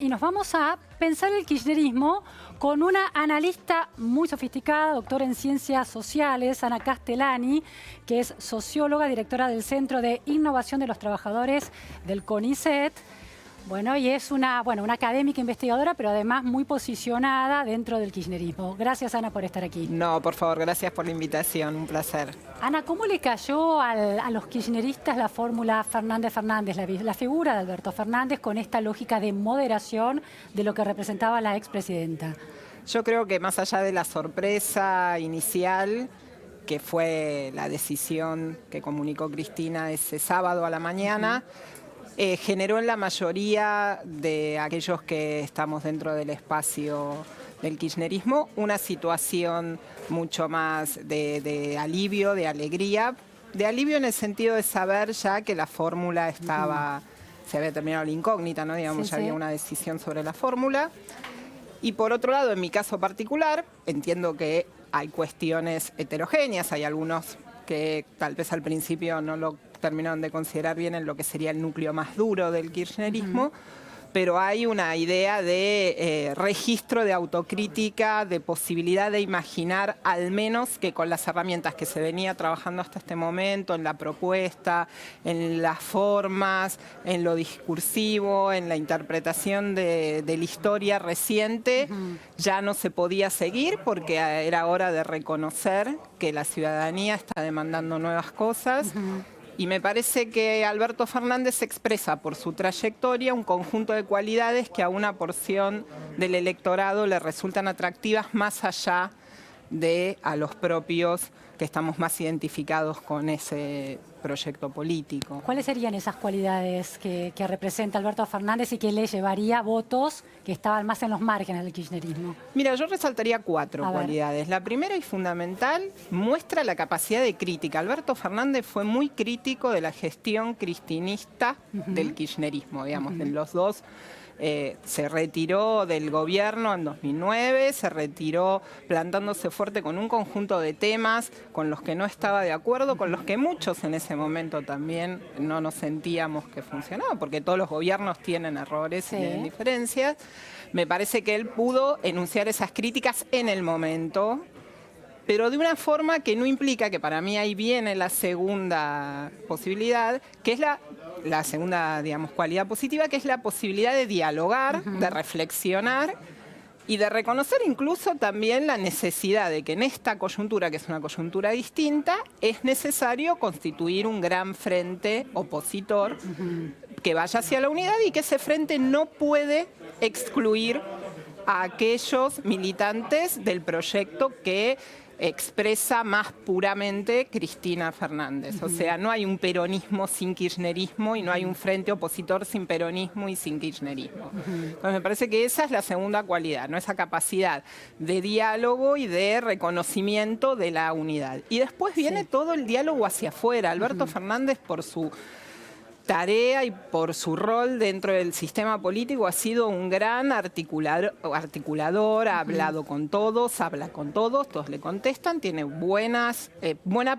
Y nos vamos a pensar el kirchnerismo con una analista muy sofisticada, doctora en Ciencias Sociales, Ana Castellani, que es socióloga, directora del Centro de Innovación de los Trabajadores del CONICET. Bueno, y es una académica investigadora, pero además muy posicionada dentro del kirchnerismo. Gracias, Ana, por estar aquí. No, por favor, gracias por la invitación, un placer. Ana, ¿cómo le cayó a los kirchneristas la fórmula Fernández-Fernández, la figura de Alberto Fernández con esta lógica de moderación de lo que representaba la expresidenta? Yo creo que más allá de la sorpresa inicial, que fue la decisión que comunicó Cristina ese sábado a la mañana, generó en la mayoría de aquellos que estamos dentro del espacio del kirchnerismo una situación mucho más de alivio, de alegría. De alivio en el sentido de saber ya que la fórmula estaba, se había terminado la incógnita, ¿no? Digamos, ya había una decisión sobre la fórmula. Y por otro lado, en mi caso particular, entiendo que hay cuestiones heterogéneas, hay algunos que tal vez al principio no lo terminaron de considerar bien en lo que sería el núcleo más duro del kirchnerismo, pero hay una idea de registro de autocrítica, de posibilidad de imaginar, al menos que con las herramientas que se venía trabajando hasta este momento, en la propuesta, en las formas, en lo discursivo, en la interpretación de la historia reciente, ya no se podía seguir porque era hora de reconocer que la ciudadanía está demandando nuevas cosas. Y me parece que Alberto Fernández expresa por su trayectoria un conjunto de cualidades que a una porción del electorado le resultan atractivas más allá de a los propios que estamos más identificados con ese proyecto político. ¿Cuáles serían esas cualidades que representa Alberto Fernández y que le llevaría votos que estaban más en los márgenes del kirchnerismo? Mira, yo resaltaría cuatro cualidades. La primera y fundamental muestra la capacidad de crítica. Alberto Fernández fue muy crítico de la gestión cristinista del kirchnerismo, digamos, de los dos. Se retiró del gobierno en 2009, se retiró plantándose fuerte con un conjunto de temas con los que no estaba de acuerdo, con los que muchos en ese momento también no nos sentíamos que funcionaba, porque todos los gobiernos tienen errores y tienen diferencias. Me parece que él pudo enunciar esas críticas en el momento, pero de una forma que no implica, que para mí ahí viene la segunda posibilidad, que es la segunda, digamos, cualidad positiva, que es la posibilidad de dialogar, de reflexionar y de reconocer incluso también la necesidad de que en esta coyuntura, que es una coyuntura distinta, es necesario constituir un gran frente opositor que vaya hacia la unidad y que ese frente no puede excluir a aquellos militantes del proyecto que expresa más puramente Cristina Fernández. O sea, no hay un peronismo sin kirchnerismo y no hay un frente opositor sin peronismo y sin kirchnerismo. Entonces me parece que esa es la segunda cualidad, ¿no? Esa capacidad de diálogo y de reconocimiento de la unidad. Y después viene todo el diálogo hacia afuera. Alberto Fernández, por su tarea y por su rol dentro del sistema político, ha sido un gran articulador, ha hablado con todos, habla con todos le contestan, tiene buena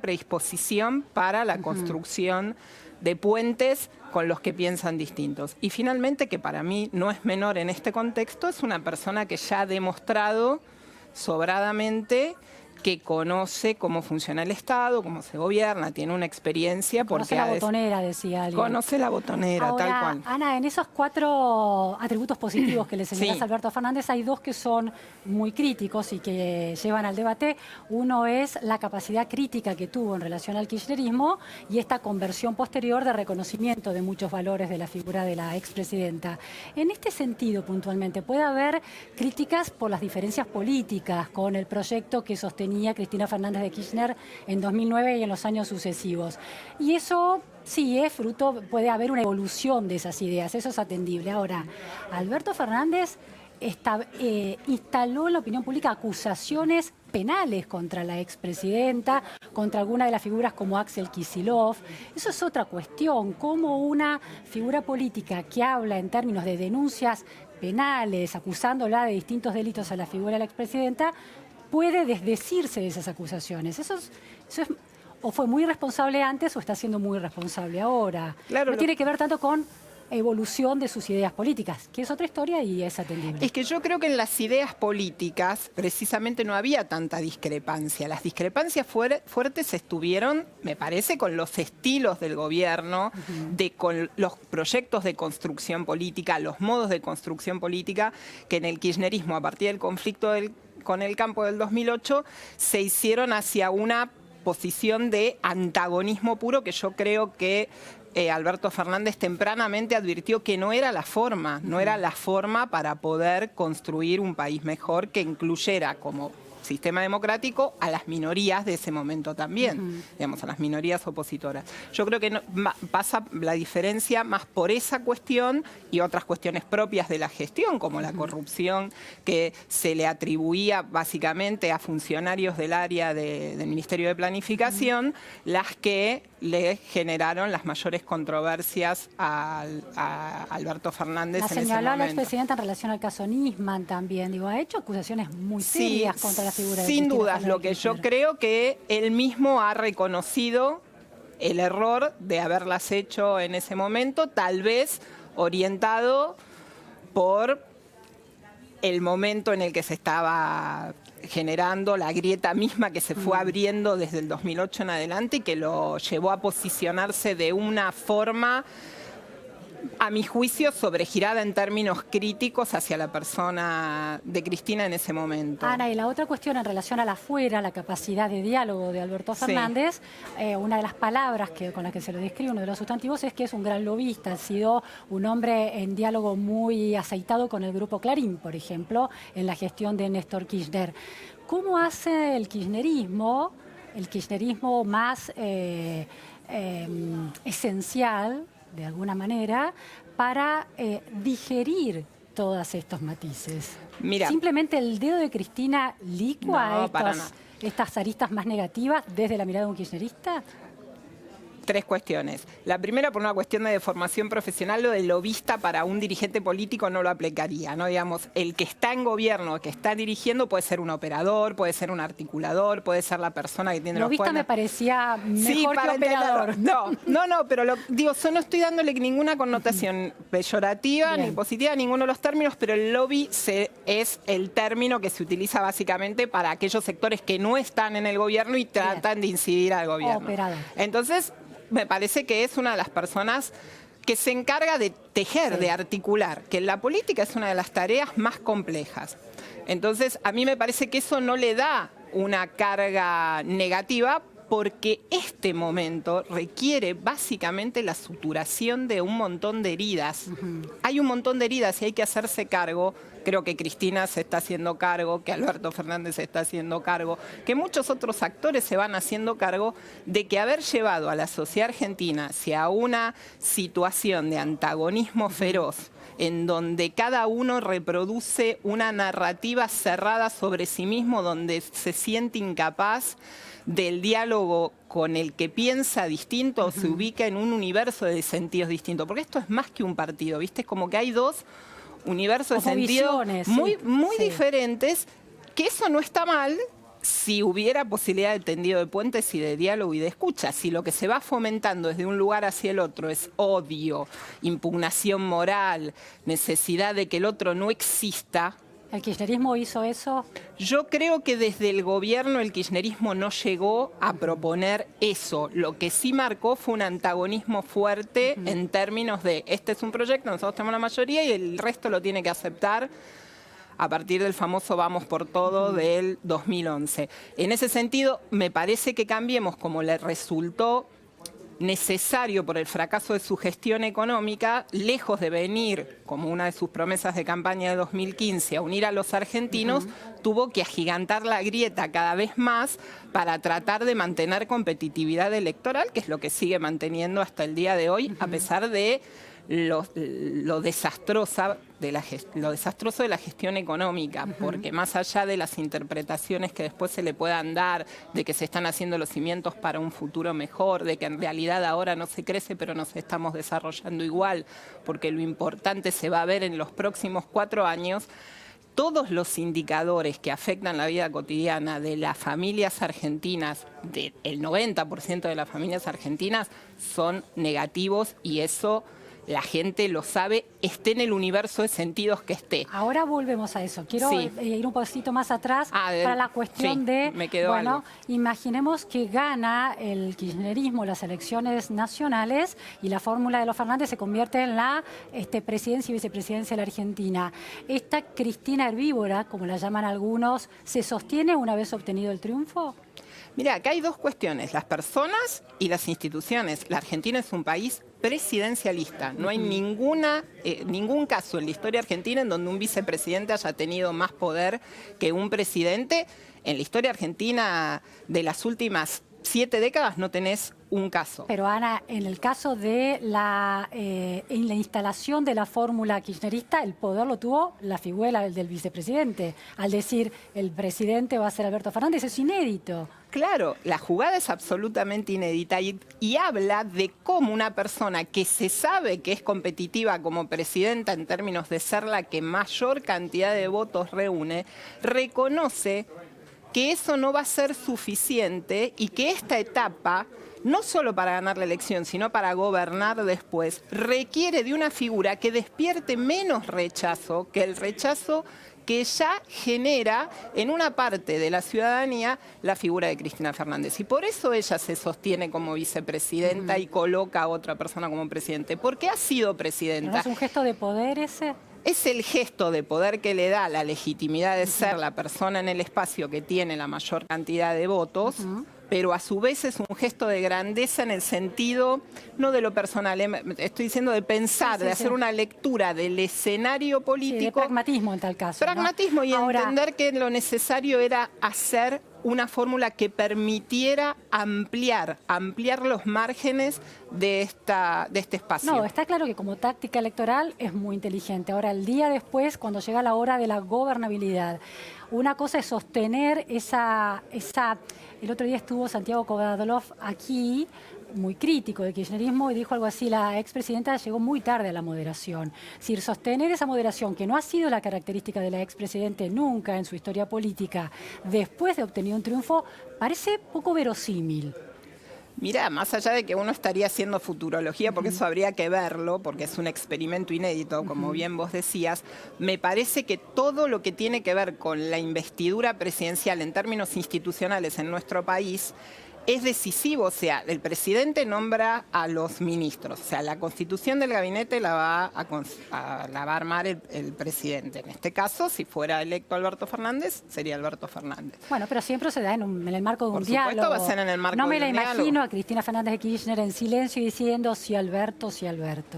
predisposición para la construcción de puentes con los que piensan distintos. Y finalmente, que para mí no es menor en este contexto, es una persona que ya ha demostrado sobradamente que conoce cómo funciona el Estado, cómo se gobierna, tiene una experiencia. Conoce la botonera, decía alguien. Conoce la botonera, ahora, tal cual. Ana, en esos cuatro atributos positivos que le señalás a Alberto Fernández, hay dos que son muy críticos y que llevan al debate. Uno es la capacidad crítica que tuvo en relación al kirchnerismo y esta conversión posterior de reconocimiento de muchos valores de la figura de la expresidenta. En este sentido, puntualmente, ¿puede haber críticas por las diferencias políticas con el proyecto que sostenía Cristina Fernández de Kirchner en 2009 y en los años sucesivos? Y eso sí es fruto, puede haber una evolución de esas ideas, eso es atendible. Ahora, Alberto Fernández instaló en la opinión pública acusaciones penales contra la expresidenta, contra alguna de las figuras como Axel Kicillof. Eso es otra cuestión, cómo una figura política que habla en términos de denuncias penales, acusándola de distintos delitos a la figura de la expresidenta, puede desdecirse de esas acusaciones. Eso es, o fue muy irresponsable antes o está siendo muy irresponsable ahora. Claro, no tiene que ver tanto con evolución de sus ideas políticas, que es otra historia y es atendible. Es que yo creo que en las ideas políticas precisamente no había tanta discrepancia. Las discrepancias fuertes estuvieron, me parece, con los estilos del gobierno, con los proyectos de construcción política, los modos de construcción política, que en el kirchnerismo, a partir del conflicto con el campo del 2008, se hicieron hacia una posición de antagonismo puro, que yo creo que Alberto Fernández tempranamente advirtió que no era la forma, no era la forma para poder construir un país mejor que incluyera como sistema democrático a las minorías de ese momento también, digamos, a las minorías opositoras. Yo creo que pasa la diferencia más por esa cuestión y otras cuestiones propias de la gestión, como la corrupción que se le atribuía básicamente a funcionarios del área del Ministerio de Planificación, las que le generaron las mayores controversias a Alberto Fernández en ese momento. La señaló la expresidenta en relación al caso Nisman también. Digo, ha hecho acusaciones muy serias contra la figura de Sin dudas, lo que yo creo que él mismo ha reconocido el error de haberlas hecho en ese momento, tal vez orientado por el momento en el que se estaba generando, la grieta misma que se fue abriendo desde el 2008 en adelante y que lo llevó a posicionarse de una forma, a mi juicio, sobregirada en términos críticos hacia la persona de Cristina en ese momento. Ana, y la otra cuestión en relación a la afuera, la capacidad de diálogo de Alberto Fernández, una de las palabras con las que se lo describe, uno de los sustantivos, es que es un gran lobista, ha sido un hombre en diálogo muy aceitado con el Grupo Clarín, por ejemplo, en la gestión de Néstor Kirchner. ¿Cómo hace el kirchnerismo más esencial, de alguna manera, para digerir todos estos matices? Mira, ¿simplemente el dedo de Cristina licua estas aristas más negativas desde la mirada de un kirchnerista? Tres cuestiones. La primera, por una cuestión de formación profesional, lo de lobista para un dirigente político no lo aplicaría, ¿no? Digamos, el que está en gobierno, que está dirigiendo, puede ser un operador, puede ser un articulador, puede ser la persona que tiene lobista los me parecía mejor que operador. No, pero digo, yo no estoy dándole ninguna connotación peyorativa ni positiva a ninguno de los términos, pero el lobby es el término que se utiliza básicamente para aquellos sectores que no están en el gobierno y tratan de incidir al gobierno. Operador. Entonces, me parece que es una de las personas que se encarga de tejer, de articular, que en la política es una de las tareas más complejas. Entonces, a mí me parece que eso no le da una carga negativa, porque este momento requiere básicamente la suturación de un montón de heridas. Hay un montón de heridas y hay que hacerse cargo. Creo que Cristina se está haciendo cargo, que Alberto Fernández se está haciendo cargo, que muchos otros actores se van haciendo cargo de que haber llevado a la sociedad argentina hacia una situación de antagonismo feroz, en donde cada uno reproduce una narrativa cerrada sobre sí mismo, donde se siente incapaz del diálogo con el que piensa distinto o se ubica en un universo de sentidos distintos. Porque esto es más que un partido, ¿viste? Es como que hay dos universos de sentidos muy diferentes, que eso no está mal si hubiera posibilidad de tendido de puentes y de diálogo y de escucha. Si lo que se va fomentando desde un lugar hacia el otro es odio, impugnación moral, necesidad de que el otro no exista. ¿El kirchnerismo hizo eso? Yo creo que desde el gobierno el kirchnerismo no llegó a proponer eso. Lo que sí marcó fue un antagonismo fuerte en términos de este es un proyecto, nosotros tenemos la mayoría y el resto lo tiene que aceptar a partir del famoso Vamos por Todo del 2011. En ese sentido, me parece que Cambiemos, como le resultó necesario por el fracaso de su gestión económica, lejos de venir, como una de sus promesas de campaña de 2015, a unir a los argentinos, tuvo que agigantar la grieta cada vez más para tratar de mantener competitividad electoral, que es lo que sigue manteniendo hasta el día de hoy, a pesar de lo desastroso de la gestión económica, porque más allá de las interpretaciones que después se le puedan dar, de que se están haciendo los cimientos para un futuro mejor, de que en realidad ahora no se crece pero nos estamos desarrollando igual, porque lo importante se va a ver en los próximos 4 años, todos los indicadores que afectan la vida cotidiana de las familias argentinas, del 90% de las familias argentinas, son negativos y eso la gente lo sabe, esté en el universo de sentidos que esté. Ahora volvemos a eso. Quiero ir un poquito más atrás para la cuestión de, bueno, imaginemos que gana el kirchnerismo las elecciones nacionales y la fórmula de los Fernández se convierte en la presidencia y vicepresidencia de la Argentina. Esta Cristina herbívora, como la llaman algunos, ¿se sostiene una vez obtenido el triunfo? Mira, acá hay dos cuestiones, las personas y las instituciones. La Argentina es un país presidencialista. No hay ningún caso en la historia argentina en donde un vicepresidente haya tenido más poder que un presidente. En la historia argentina de las últimas 7 décadas no tenés un caso. Pero Ana, en el caso de en la instalación de la fórmula kirchnerista, el poder lo tuvo la figura del vicepresidente. Al decir el presidente va a ser Alberto Fernández, es inédito. Claro, la jugada es absolutamente inédita y habla de cómo una persona que se sabe que es competitiva como presidenta en términos de ser la que mayor cantidad de votos reúne, reconoce que eso no va a ser suficiente y que esta etapa, no solo para ganar la elección, sino para gobernar después, requiere de una figura que despierte menos rechazo que el rechazo que ya genera en una parte de la ciudadanía la figura de Cristina Fernández. Y por eso ella se sostiene como vicepresidenta y coloca a otra persona como presidente. Porque ha sido presidenta. ¿No es un gesto de poder ese? Es el gesto de poder que le da la legitimidad de ser la persona en el espacio que tiene la mayor cantidad de votos, pero a su vez es un gesto de grandeza en el sentido, no de lo personal, estoy diciendo de pensar, de hacer una lectura del escenario político. Sí, de pragmatismo en tal caso. Pragmatismo, ¿no? Y entender que lo necesario era hacer una fórmula que permitiera ampliar los márgenes de este espacio. No, está claro que como táctica electoral es muy inteligente. Ahora, el día después, cuando llega la hora de la gobernabilidad, una cosa es sostener esa... El otro día estuvo Santiago Kovadlov aquí, muy crítico del kirchnerismo, y dijo algo así: la expresidenta llegó muy tarde a la moderación. Es decir, sostener esa moderación, que no ha sido la característica de la expresidente nunca en su historia política, después de obtener un triunfo, parece poco verosímil. Mira, más allá de que uno estaría haciendo futurología, porque eso habría que verlo, porque es un experimento inédito, como bien vos decías, me parece que todo lo que tiene que ver con la investidura presidencial en términos institucionales en nuestro país es decisivo. O sea, el presidente nombra a los ministros. O sea, la constitución del gabinete la va a armar el presidente. En este caso, si fuera electo Alberto Fernández, sería Alberto Fernández. Bueno, pero siempre se da en el marco de un diálogo. Por supuesto va a ser en el marco de un diálogo. No me la imagino a Cristina Fernández de Kirchner en silencio diciendo sí Alberto,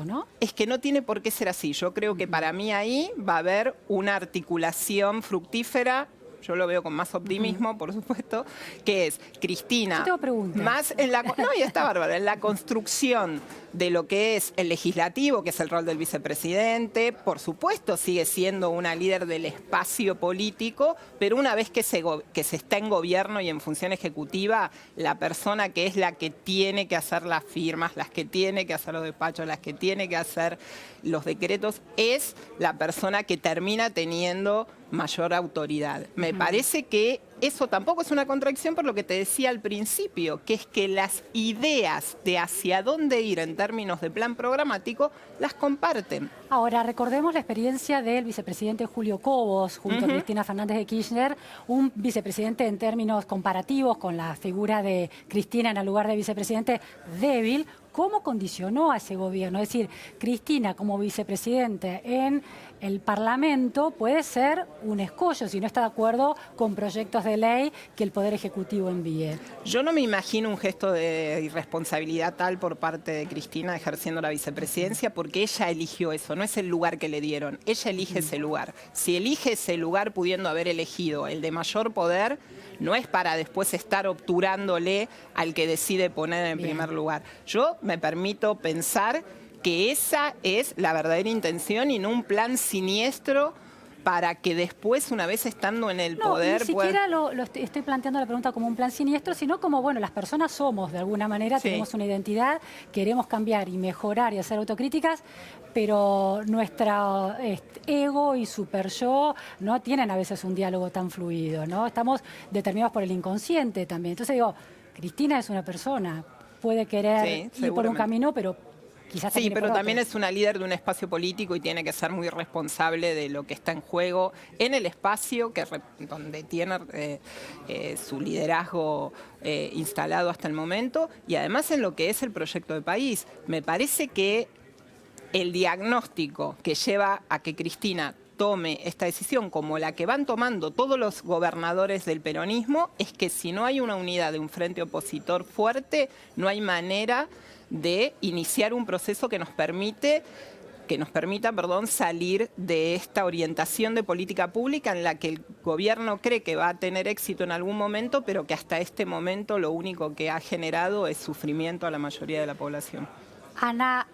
¿no? Es que no tiene por qué ser así. Yo creo que para mí ahí va a haber una articulación fructífera. Yo lo veo con más optimismo, por supuesto, que es Cristina. Yo tengo preguntas. Más en la, no, y está bárbaro, en la construcción de lo que es el legislativo, que es el rol del vicepresidente. Por supuesto, sigue siendo una líder del espacio político, pero una vez que se está en gobierno y en función ejecutiva, la persona que es la que tiene que hacer las firmas, las que tiene que hacer los despachos, las que tiene que hacer los decretos, es la persona que termina teniendo mayor autoridad. Me parece que eso tampoco es una contradicción por lo que te decía al principio, que es que las ideas de hacia dónde ir en términos de plan programático las comparten. Ahora, recordemos la experiencia del vicepresidente Julio Cobos junto a Cristina Fernández de Kirchner, un vicepresidente en términos comparativos con la figura de Cristina en el lugar de vicepresidente débil. ¿Cómo condicionó a ese gobierno? Es decir, Cristina como vicepresidente en el Parlamento puede ser un escollo si no está de acuerdo con proyectos de ley que el Poder Ejecutivo envíe. Yo no me imagino un gesto de irresponsabilidad tal por parte de Cristina ejerciendo la vicepresidencia, porque ella eligió eso, no es el lugar que le dieron, ella elige ese lugar. Si elige ese lugar pudiendo haber elegido el de mayor poder, no es para después estar obturándole al que decide poner en primer lugar. Yo me permito pensar que esa es la verdadera intención y no un plan siniestro para que después, una vez estando en el poder... Ni siquiera estoy planteando la pregunta como un plan siniestro, sino como, bueno, las personas somos, de alguna manera, tenemos una identidad, queremos cambiar y mejorar y hacer autocríticas, pero nuestro ego y super yo no tienen a veces un diálogo tan fluido, ¿no? Estamos determinados por el inconsciente también. Entonces digo, Cristina es una persona, puede querer ir por un camino, pero quizás Sí, pero también otros. es una líder de un espacio político y tiene que ser muy responsable de lo que está en juego en el espacio donde tiene su liderazgo instalado hasta el momento y además en lo que es el proyecto de país. Me parece que el diagnóstico que lleva a que Cristina tome esta decisión como la que van tomando todos los gobernadores del peronismo es que si no hay una unidad de un frente opositor fuerte, no hay manera de iniciar un proceso que nos permita, salir de esta orientación de política pública en la que el gobierno cree que va a tener éxito en algún momento, pero que hasta este momento lo único que ha generado es sufrimiento a la mayoría de la población. Ana,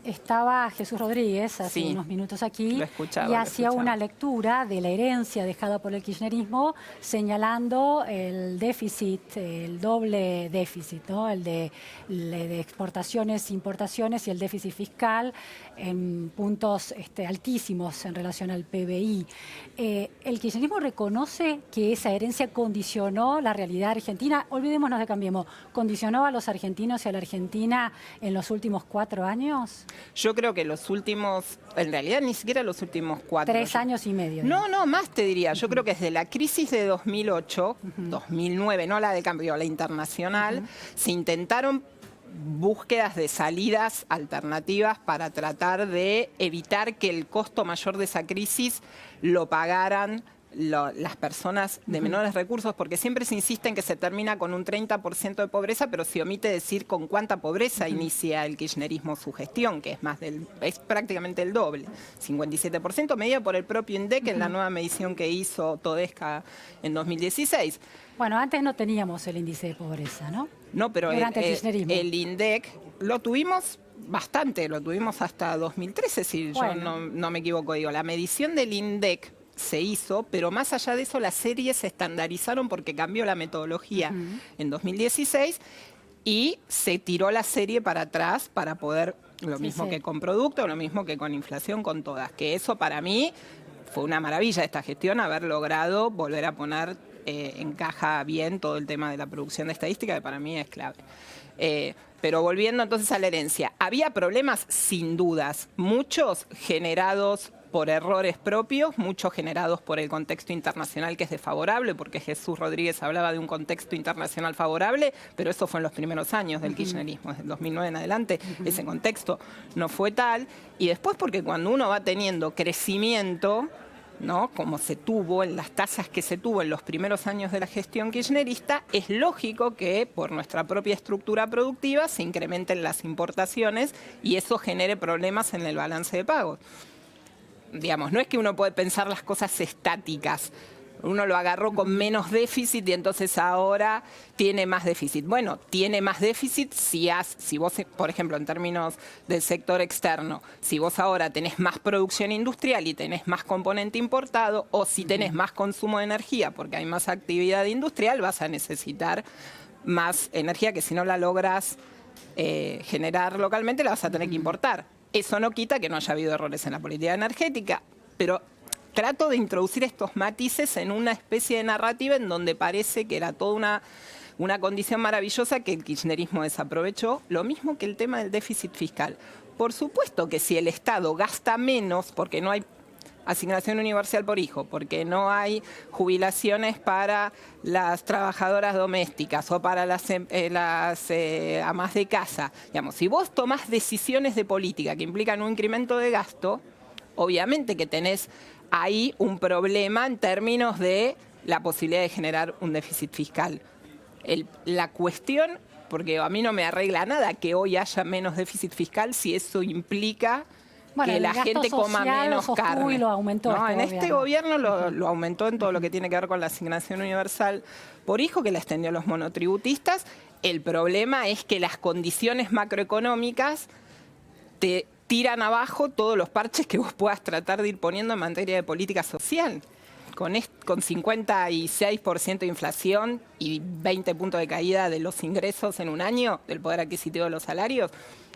estaba Jesús Rodríguez hace unos minutos aquí y hacía una lectura de la herencia dejada por el kirchnerismo señalando el déficit, el doble déficit, ¿no? El de exportaciones, importaciones y el déficit fiscal en puntos altísimos en relación al PBI. ¿El kirchnerismo reconoce que esa herencia condicionó la realidad argentina? Olvidémonos de Cambiemos. ¿Condicionó a los argentinos y a la Argentina en los últimos 4 años? Yo creo que los últimos, en realidad ni siquiera los últimos 4. 3 años y medio. No, más te diría. Yo creo que desde la crisis de 2008, 2009, no la de cambio, la internacional, se intentaron búsquedas de salidas alternativas para tratar de evitar que el costo mayor de esa crisis lo pagaran las personas de menores recursos, porque siempre se insiste en que se termina con un 30% de pobreza, pero se omite decir con cuánta pobreza inicia el kirchnerismo su gestión, que es prácticamente el doble, 57%, medida por el propio INDEC en la nueva medición que hizo Todesca en 2016. Bueno, antes no teníamos el índice de pobreza, ¿no? No, pero el INDEC lo tuvimos bastante, lo tuvimos hasta 2013, si yo no me equivoco. Digo, la medición del INDEC se hizo, pero más allá de eso las series se estandarizaron porque cambió la metodología en 2016 y se tiró la serie para atrás para poder, lo mismo que con producto, lo mismo que con inflación, con todas. Que eso para mí fue una maravilla esta gestión, haber logrado volver a poner en caja bien todo el tema de la producción de estadística, que para mí es clave. Pero volviendo entonces a la herencia, había problemas sin dudas, muchos generados por errores propios, muchos generados por el contexto internacional que es desfavorable, porque Jesús Rodríguez hablaba de un contexto internacional favorable, pero eso fue en los primeros años del kirchnerismo, desde el 2009 en adelante, ese contexto no fue tal, y después porque cuando uno va teniendo crecimiento, ¿no? Como se tuvo, en las tasas que se tuvo en los primeros años de la gestión kirchnerista, es lógico que por nuestra propia estructura productiva se incrementen las importaciones y eso genere problemas en el balance de pagos. Digamos, no es que uno puede pensar las cosas estáticas. Uno lo agarró con menos déficit y entonces ahora tiene más déficit. Bueno, tiene más déficit si vos, por ejemplo, en términos del sector externo, si vos ahora tenés más producción industrial y tenés más componente importado, o si tenés más consumo de energía porque hay más actividad industrial, vas a necesitar más energía que si no la logras generar localmente, la vas a tener que importar. Eso no quita que no haya habido errores en la política energética, pero trato de introducir estos matices en una especie de narrativa en donde parece que era toda una condición maravillosa que el kirchnerismo desaprovechó, lo mismo que el tema del déficit fiscal. Por supuesto que si el Estado gasta menos porque no hay asignación universal por hijo, porque no hay jubilaciones para las trabajadoras domésticas o para las amas de casa. Digamos, si vos tomás decisiones de política que implican un incremento de gasto, obviamente que tenés ahí un problema en términos de la posibilidad de generar un déficit fiscal. La cuestión, porque a mí no me arregla nada que hoy haya menos déficit fiscal si eso implica que la gente coma menos carne. Lo aumentó en este gobierno lo aumentó en todo lo que tiene que ver con la asignación universal por hijo, que la extendió a los monotributistas. El problema es que las condiciones macroeconómicas te tiran abajo todos los parches que vos puedas tratar de ir poniendo en materia de política social. Con 56% de inflación y 20 puntos de caída de los ingresos en un año, del poder adquisitivo de los salarios,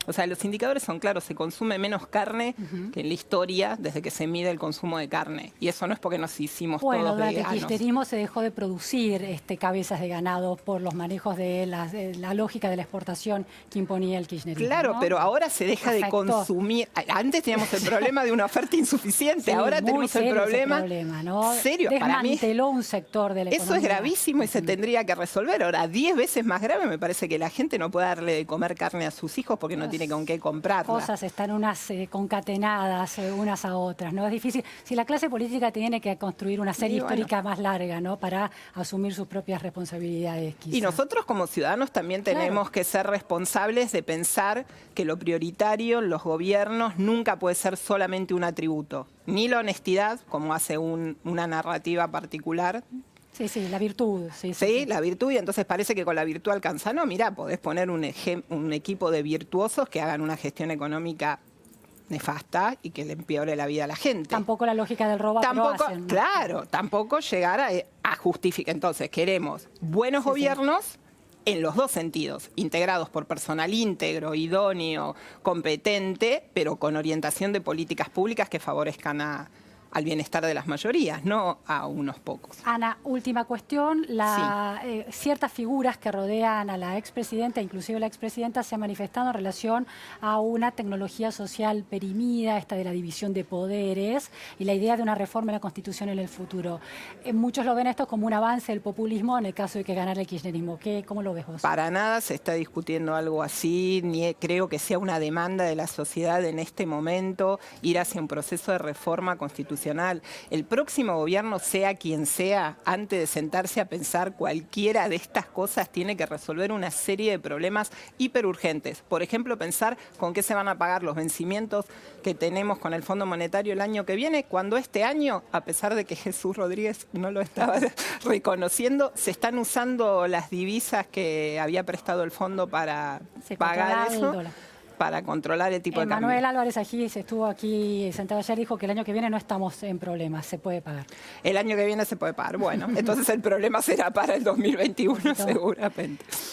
O sea, los indicadores son claros, se consume menos carne que en la historia desde que se mide el consumo de carne. Y eso no es porque nos hicimos todos veganos. Durante el kirchnerismo se dejó de producir cabezas de ganado por los manejos de la lógica de la exportación que imponía el kirchnerismo. Claro, ¿no? pero ahora se deja de consumir. Antes teníamos el problema de una oferta insuficiente, ahora tenemos el problema, ¿no? Serio, para mí desmanteló un sector de la economía. Eso es gravísimo y se tendría que resolver. Ahora, 10 veces más grave me parece que la gente no puede darle de comer carne a sus hijos porque no tiene con qué comprarla. Cosas están unas concatenadas unas a otras, ¿no? Es difícil. Si la clase política tiene que construir una serie histórica más larga, ¿no? Para asumir sus propias responsabilidades, quizá. Y nosotros como ciudadanos también tenemos que ser responsables de pensar que lo prioritario en los gobiernos nunca puede ser solamente un atributo. Ni la honestidad, como hace una narrativa particular. Sí, la virtud. Sí, la virtud, y entonces parece que con la virtud alcanza. No, mirá, podés poner un equipo de virtuosos que hagan una gestión económica nefasta y que le empeore la vida a la gente. Tampoco la lógica del robo, pero hacen, ¿no? Claro, tampoco llegar a justificar. Entonces, queremos buenos gobiernos en los dos sentidos, integrados por personal íntegro, idóneo, competente, pero con orientación de políticas públicas que favorezcan al bienestar de las mayorías, no a unos pocos. Ana, última cuestión. Ciertas figuras que rodean a la expresidenta, inclusive la expresidenta, se han manifestado en relación a una tecnología social perimida, esta de la división de poderes y la idea de una reforma de la Constitución en el futuro. Muchos lo ven esto como un avance del populismo en el caso de que ganara el kirchnerismo. ¿Cómo lo ves vos? Para nada se está discutiendo algo así, ni creo que sea una demanda de la sociedad en este momento ir hacia un proceso de reforma constitucional. El próximo gobierno, sea quien sea, antes de sentarse a pensar cualquiera de estas cosas, tiene que resolver una serie de problemas hiperurgentes. Por ejemplo, pensar con qué se van a pagar los vencimientos que tenemos con el Fondo Monetario el año que viene, cuando este año, a pesar de que Jesús Rodríguez no lo estaba reconociendo, se están usando las divisas que había prestado el fondo para pagar eso. Para controlar el tipo de cambio. Manuel Álvarez Agis estuvo aquí sentado ayer, dijo que el año que viene no estamos en problemas, se puede pagar. El año que viene se puede pagar. Bueno, entonces el problema será para el 2021 seguramente.